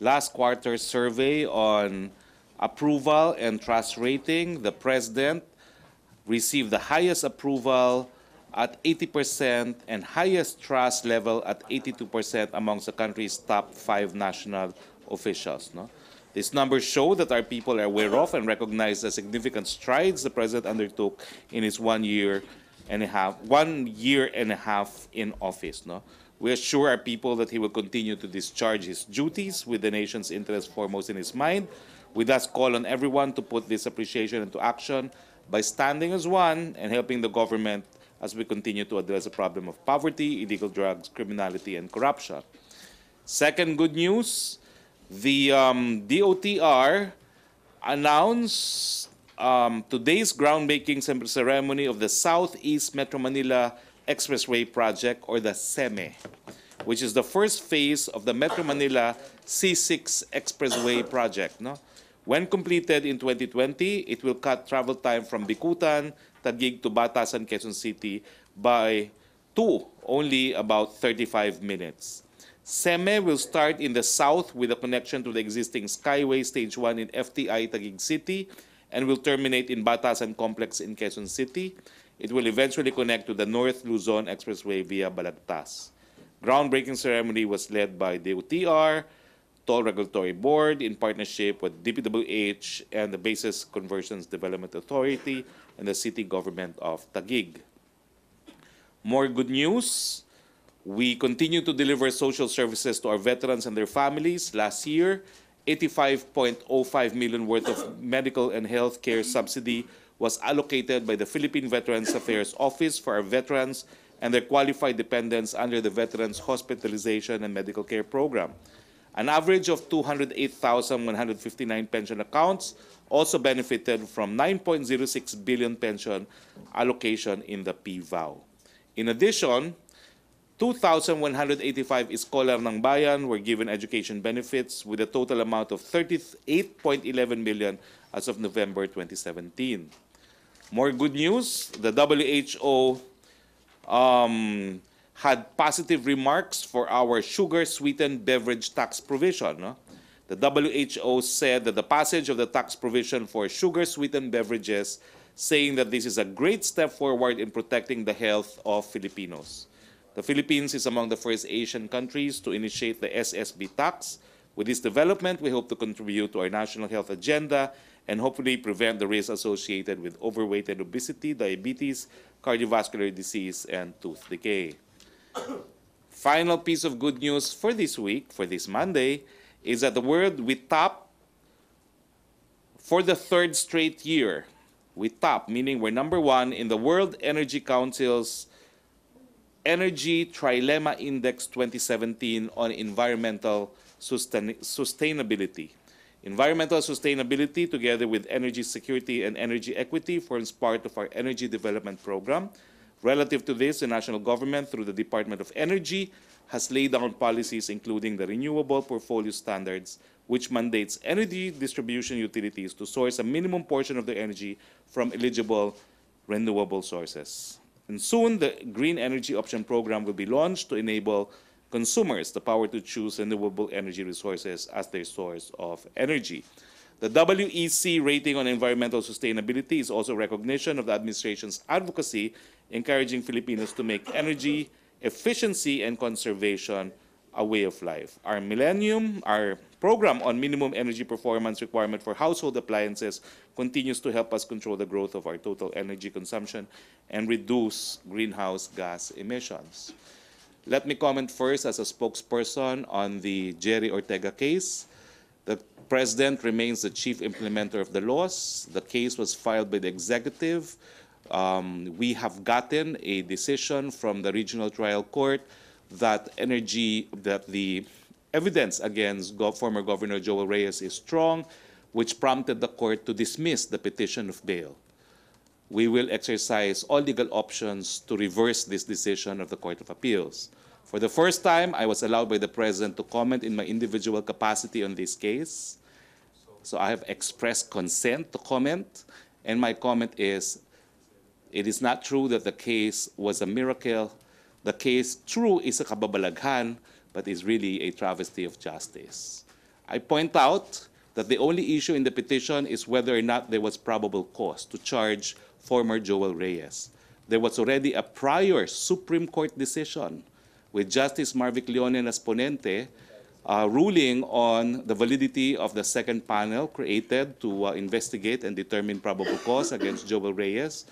last quarter survey on approval and trust rating. The president received the highest approval at 80% and highest trust level at 82% amongst the country's top 5 national officials. No? These numbers show that our people are aware of and recognize the significant strides the president undertook in his 1 year and a half in office. No? We assure our people that he will continue to discharge his duties with the nation's interests foremost in his mind. We thus call on everyone to put this appreciation into action by standing as one and helping the government as we continue to address the problem of poverty, illegal drugs, criminality, and corruption. Second good news, the DOTR announced today's groundbreaking ceremony of the Southeast Metro Manila Expressway Project, or the SEME, which is the first phase of the Metro Manila C6 Expressway Project. No? When completed in 2020, it will cut travel time from Bicutan, Taguig to Batasan, Quezon City to only about 35 minutes. SEME will start in the south with a connection to the existing Skyway Stage 1 in FTI Taguig City and will terminate in Batasan Complex in Quezon City. It will eventually connect to the North Luzon Expressway via Balagtas. Groundbreaking ceremony was led by DOTR, Toll Regulatory Board in partnership with DPWH and the Basis Conversions Development Authority and the City Government of Taguig. More good news. We continue to deliver social services to our veterans and their families. Last year, 85.05 million worth of medical and health care subsidy was allocated by the Philippine Veterans Affairs Office for our veterans and their qualified dependents under the Veterans Hospitalization and Medical Care Program. An average of 208,159 pension accounts also benefited from 9.06 billion pension allocation in the PVAO. In addition, 2,185 Iskolar ng Bayan were given education benefits with a total amount of 38.11 million as of November 2017. More good news, the WHO had positive remarks for our sugar-sweetened beverage tax provision. No? The WHO said that the passage of the tax provision for sugar-sweetened beverages, saying that this is a great step forward in protecting the health of Filipinos. The Philippines is among the first Asian countries to initiate the SSB tax. With this development, we hope to contribute to our national health agenda and hopefully prevent the risks associated with overweight and obesity, diabetes, cardiovascular disease, and tooth decay. Final piece of good news for this week, for this Monday, is that we top for the third straight year. We top, meaning we're number one in the World Energy Council's Energy Trilemma Index 2017 on environmental sustainability. Environmental sustainability, together with energy security and energy equity, forms part of our energy development program. Relative to this, the national government, through the Department of Energy, has laid down policies including the Renewable Portfolio Standards, which mandates energy distribution utilities to source a minimum portion of their energy from eligible renewable sources. And soon, the Green Energy Option Program will be launched to enable consumers the power to choose renewable energy resources as their source of energy. The WEC rating on environmental sustainability is also recognition of the administration's advocacy encouraging Filipinos to make energy efficiency and conservation a way of life. Our program on minimum energy performance requirement for household appliances continues to help us control the growth of our total energy consumption and reduce greenhouse gas emissions. Let me comment first as a spokesperson on the Jerry Ortega case. The President remains the chief implementer of the laws. The case was filed by the executive. We have gotten a decision from the Regional Trial Court that the evidence against former Governor Joel Reyes is strong, which prompted the court to dismiss the petition of bail. We will exercise all legal options to reverse this decision of the Court of Appeals. For the first time, I was allowed by the President to comment in my individual capacity on this case. So I have expressed consent to comment, and my comment is, it is not true that the case was a miracle. The case, true, is a kababalaghan, but is really a travesty of justice. I point out that the only issue in the petition is whether or not there was probable cause to charge former Joel Reyes. There was already a prior Supreme Court decision with Justice Marvic Leonen as ponente, ruling on the validity of the second panel created to investigate and determine probable cause against Joel Reyes,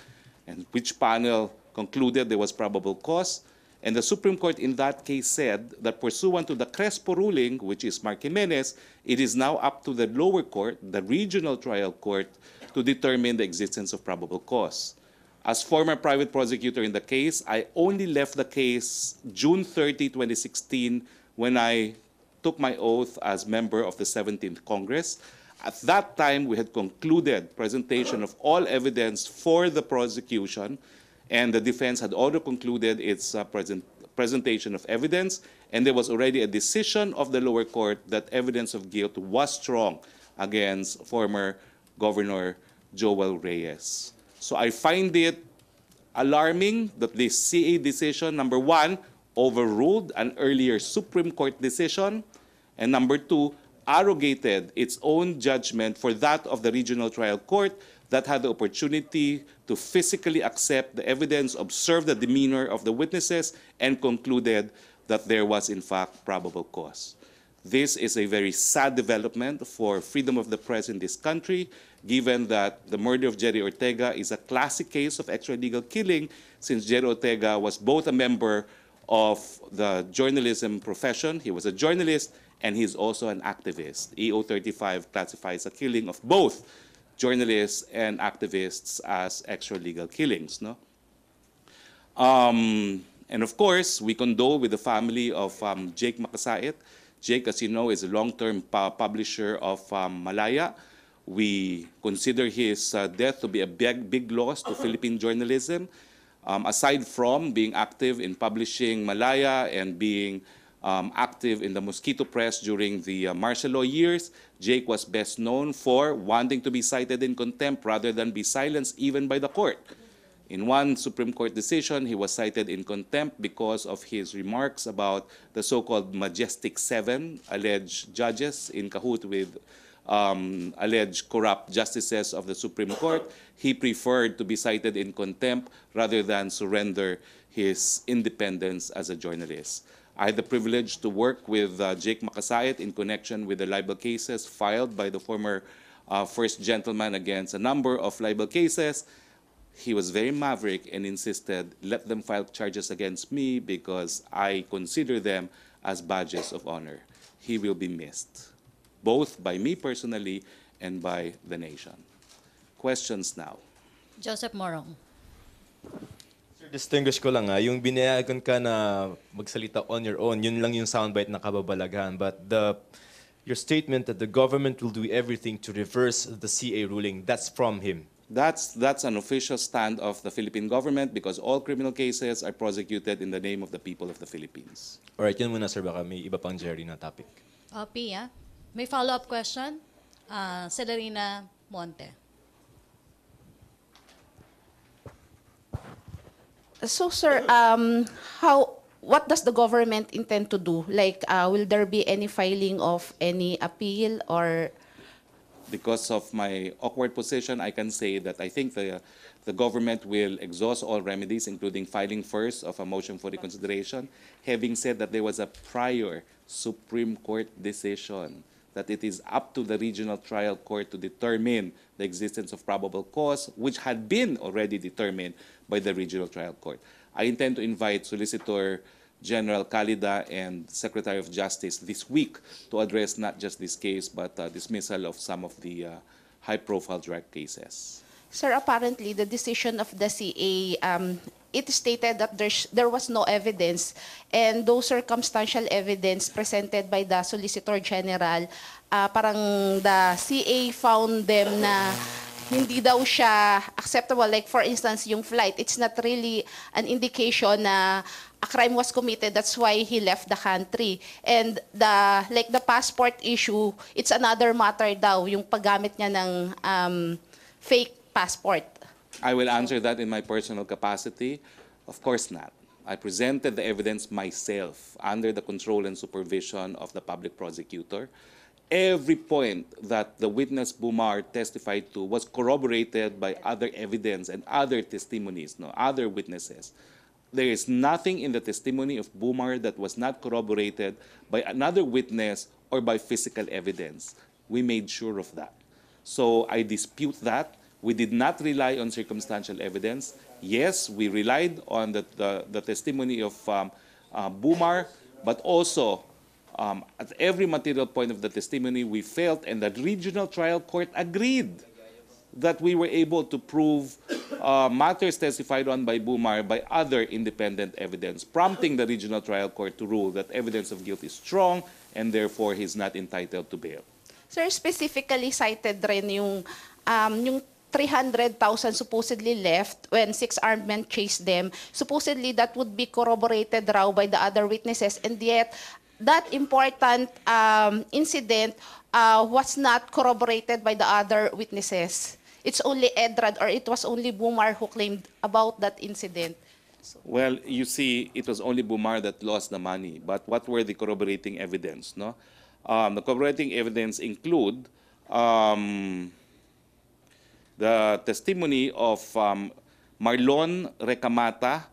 and which panel concluded there was probable cause. And the Supreme Court in that case said that pursuant to the Crespo ruling, which is Mark Jimenez, it is now up to the lower court, the Regional Trial Court, to determine the existence of probable cause. As former private prosecutor in the case, I only left the case June 30, 2016, when I took my oath as member of the 17th Congress. At that time, we had concluded presentation of all evidence for the prosecution, and the defense had already concluded its presentation of evidence, and there was already a decision of the lower court that evidence of guilt was strong against former Governor Joel Reyes. So I find it alarming that this CA decision, number one, overruled an earlier Supreme Court decision, and number two, arrogated its own judgment for that of the Regional Trial Court that had the opportunity to physically accept the evidence, observe the demeanor of the witnesses, and concluded that there was, in fact, probable cause. This is a very sad development for freedom of the press in this country, given that the murder of Jerry Ortega is a classic case of extralegal killing, since Jerry Ortega was both a member of the journalism profession, he was a journalist, and he's also an activist. EO 35 classifies a killing of both journalists and activists as extralegal killings. No? And of course, we condole with the family of Jake Makasait. Jake, as you know, is a long-term publisher of Malaya. We consider his death to be a big loss to Philippine journalism. Aside from being active in publishing Malaya and being active in the Mosquito Press during the martial law years, Jake was best known for wanting to be cited in contempt rather than be silenced even by the court. In one Supreme Court decision, he was cited in contempt because of his remarks about the so-called Majestic Seven, alleged judges in cahoot with alleged corrupt justices of the Supreme Court. He preferred to be cited in contempt rather than surrender his independence as a journalist. I had the privilege to work with Jake Makasait in connection with the libel cases filed by the former first gentleman against a number of libel cases. He was very maverick and insisted, let them file charges against me because I consider them as badges of honor. He will be missed, both by me personally and by the nation. Questions now. Joseph Morong. Sir, distinguish ko lang yung binayagan ka na magsalita on your own, yun lang yung soundbite na kababalaghan. But your statement that the government will do everything to reverse the CA ruling, that's from him. That's an official stand of the Philippine government because all criminal cases are prosecuted in the name of the people of the Philippines. Alright, yun muna sir, baka may iba pang Jerry na topic. Pia, may follow-up question? Celerina Monte. So, sir, what does the government intend to do? Like, will there be any filing of any appeal or because of my awkward position, I can say that I think the government will exhaust all remedies, including filing first of a motion for reconsideration, having said that there was a prior Supreme Court decision that it is up to the regional trial court to determine the existence of probable cause, which had been already determined by the regional trial court. I intend to invite Solicitor General Kalida and Secretary of Justice this week to address not just this case, but dismissal of some of the high-profile drug cases. Sir, apparently the decision of the CA, it stated that there was no evidence, and those circumstantial evidence presented by the Solicitor General, parang the CA found them na hindi daw siya acceptable. Like for instance, yung flight, it's not really an indication na a crime was committed. That's why he left the country. And the passport issue, it's another matter daw, yung paggamit niya ng fake passport. I will answer that in my personal capacity. Of course not. I presented the evidence myself under the control and supervision of the public prosecutor. Every point that the witness Bumar testified to was corroborated by other evidence and other testimonies, other witnesses. There is nothing in the testimony of Bumar that was not corroborated by another witness or by physical evidence. We made sure of that. So I dispute that. We did not rely on circumstantial evidence. Yes, we relied on the testimony of Bumar, but also at every material point of the testimony, we felt, and the regional trial court agreed, that we were able to prove matters testified on by Bumar by other independent evidence, prompting the regional trial court to rule that evidence of guilt is strong and therefore he's not entitled to bail. Sir, specifically cited rin yung 300,000 supposedly left when 6 armed men chased them. Supposedly that would be corroborated raw by the other witnesses, and yet that important incident was not corroborated by the other witnesses. It's only Edrad, or it was only Bumar who claimed about that incident. Well, you see, it was only Bumar that lost the money. But what were the corroborating evidence? No, the corroborating evidence include the testimony of Marlon Recamata,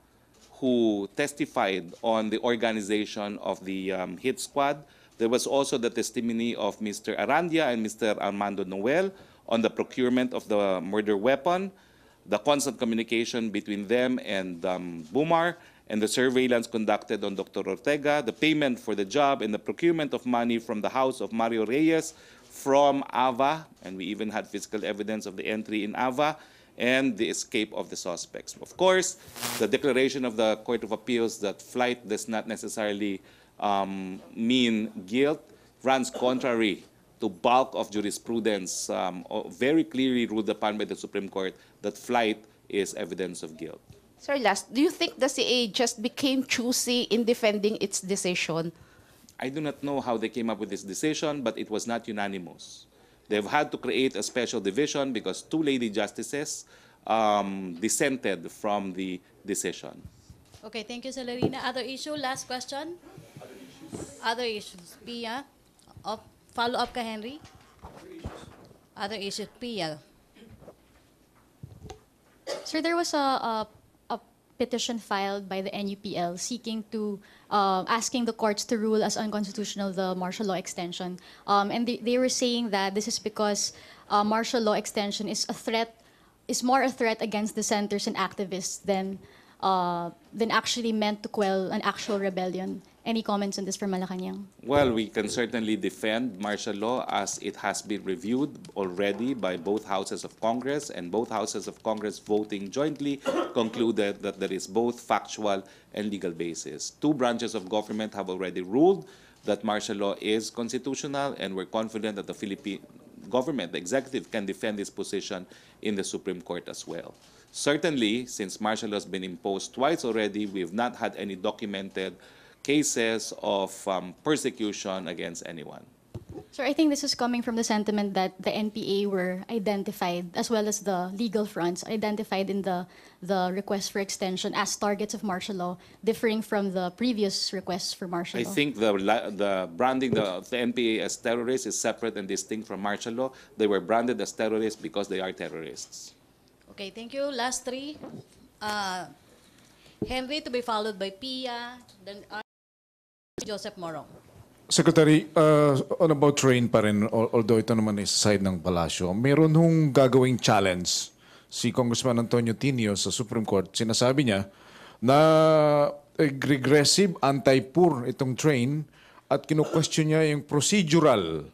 who testified on the organization of the hit squad. There was also the testimony of Mr. Arandia and Mr. Armando Noel on the procurement of the murder weapon, the constant communication between them and Bumar, and the surveillance conducted on Dr. Ortega, the payment for the job, and the procurement of money from the house of Mario Reyes from Ava, and we even had physical evidence of the entry in Ava, and the escape of the suspects. Of course, the declaration of the Court of Appeals that flight does not necessarily mean guilt runs contrary to bulk of jurisprudence, very clearly ruled upon by the Supreme Court that flight is evidence of guilt. Sir, last, do you think the CA just became choosy in defending its decision? I do not know how they came up with this decision, but it was not unanimous. They've had to create a special division because 2 lady justices dissented from the decision. Okay, thank you, Celerina. Other issue, last question? Other issues. Pia? Follow-up ka, Henry? Other issues. Pia? Sir, there was a petition filed by the NUPL seeking to, asking the courts to rule as unconstitutional the martial law extension. And they were saying that this is because martial law extension is more a threat against dissenters and activists than actually meant to quell an actual rebellion. Any comments on this from Malacañang? Well, we can certainly defend martial law as it has been reviewed already by both houses of Congress, and both houses of Congress voting jointly concluded that there is both factual and legal basis. 2 branches of government have already ruled that martial law is constitutional, and we're confident that the Philippine government, the executive, can defend this position in the Supreme Court as well. Certainly, since martial law has been imposed twice already, we have not had any documented cases of persecution against anyone. Sir, I think this is coming from the sentiment that the NPA were identified, as well as the legal fronts, identified in the request for extension as targets of martial law, differing from the previous requests for martial I law. think the branding of the NPA as terrorists is separate and distinct from martial law. They were branded as terrorists because they are terrorists. Okay, thank you. Last three. Henry to be followed by Pia, then Joseph Morong. Secretary, on about train pa rin, although ito naman is side ng palasyo, meron hong gagawing challenge si Congressman Antonio Tinio sa Supreme Court. Sinasabi niya na regressive, anti-poor itong train at kinu-question niya yung procedural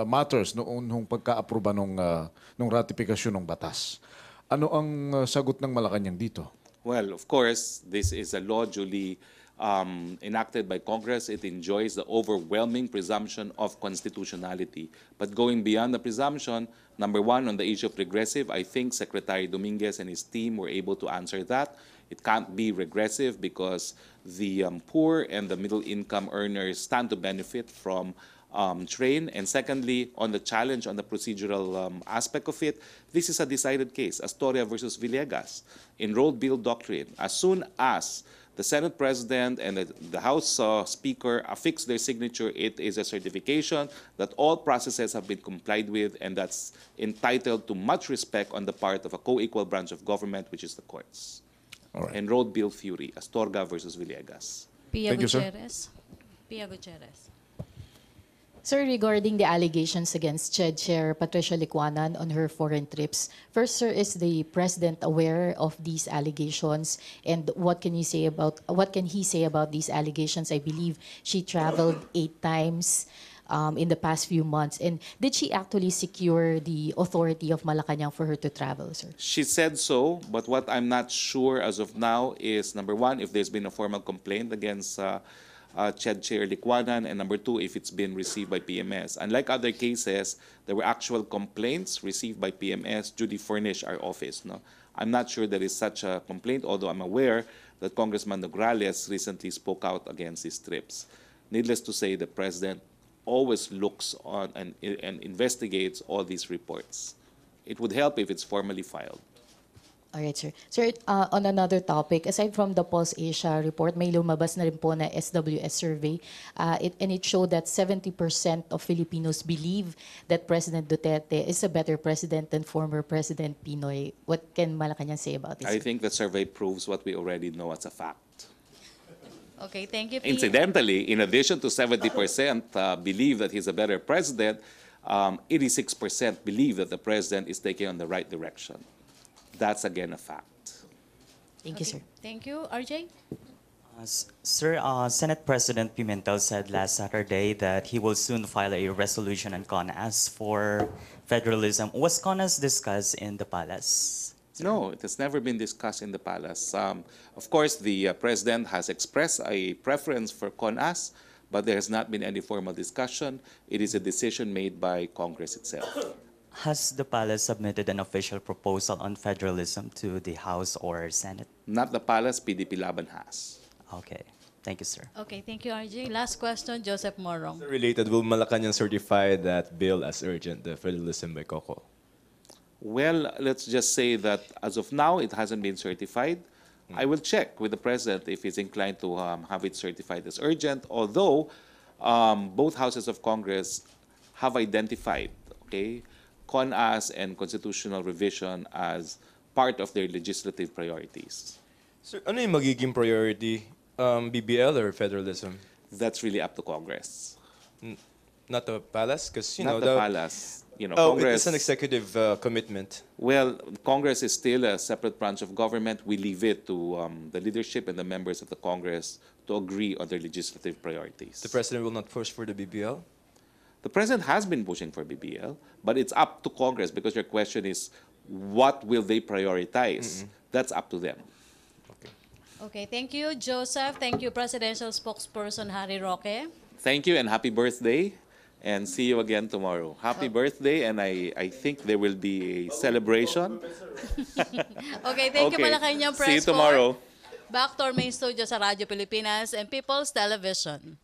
matters noong pagka-aproba nung ratifikasyon ng batas. Ano ang sagot ng Malacañang dito? Well, of course, this is a law duly enacted by Congress. It enjoys the overwhelming presumption of constitutionality. But going beyond the presumption, number one, on the issue of regressive, I think Secretary Dominguez and his team were able to answer that. It can't be regressive because the poor and the middle-income earners stand to benefit from train. And secondly, on the challenge on the procedural aspect of it, this is a decided case, Astoria versus Villegas, enrolled bill doctrine. As soon as the Senate President and the House Speaker affix their signature, it is a certification that all processes have been complied with, and that's entitled to much respect on the part of a co-equal branch of government, which is the courts. All right. Enrolled Bill Fury, Astorga versus Villegas. Pia Thank you, sir. Gutierrez. Pia Gutierrez. Sir, regarding the allegations against CHED Chair Patricia Licuanan on her foreign trips, first, sir, is the President aware of these allegations, and what can he say about these allegations? I believe she traveled 8 times in the past few months, and did she actually secure the authority of Malacañang for her to travel, sir? She said so, but what I'm not sure as of now is, number one, if there's been a formal complaint against CHED Chair Licuanan, and number two, if it's been received by PMS. Unlike other cases, there were actual complaints received by PMS, duly furnished our office. No? I'm not sure there is such a complaint, although I'm aware that Congressman Nograles recently spoke out against these trips. Needless to say, the President always looks on and investigates all these reports. It would help if it's formally filed. All right, sir. Sir, on another topic, aside from the Pulse Asia report, may lumabas na rin po na SWS survey, and it showed that 70% of Filipinos believe that President Duterte is a better president than former President Pinoy. What can Malacañang say about this? I think the survey proves what we already know as a fact. Okay, thank you, Pia. Incidentally, in addition to 70% believe that he's a better president, 86% believe that the president is taking on the right direction. That's again a fact. Thank you, sir. Thank you, RJ. Sir, Senate President Pimentel said last Saturday that he will soon file a resolution on CONAS for federalism. Was CONAS discussed in the palace? No, it has never been discussed in the palace. Of course, the president has expressed a preference for CONAS, but there has not been any formal discussion. It is a decision made by Congress itself. Has the palace submitted an official proposal on federalism to the House or Senate? Not the palace, PDP Laban has. Okay. Thank you, sir. Okay, thank you, RJ. Last question, Joseph Morong. Related, will Malacañang certify that bill as urgent, the federalism by Coco? Well, let's just say that as of now, it hasn't been certified. I will check with the president if he's inclined to have it certified as urgent, although both houses of Congress have identified, okay, CONAS and constitutional revision as part of their legislative priorities. Sir, ano yung magiging priority? BBL or federalism? That's really up to Congress. Not the palace? Because, Not the palace. You know, oh, Congress, it's an executive commitment. Well, Congress is still a separate branch of government. We leave it to the leadership and the members of the Congress to agree on their legislative priorities. The president will not push for the BBL? The president has been pushing for BBL, but it's up to Congress because your question is, what will they prioritize? That's up to them. Okay, thank you, Joseph. Thank you, Presidential Spokesperson Harry Roque. Thank you and happy birthday, and see you again tomorrow. Happy birthday, and I think there will be a celebration. Okay, thank you, Malacañang Press See you tomorrow. Corps. Back to our main studio sa Radyo Pilipinas and People's Television.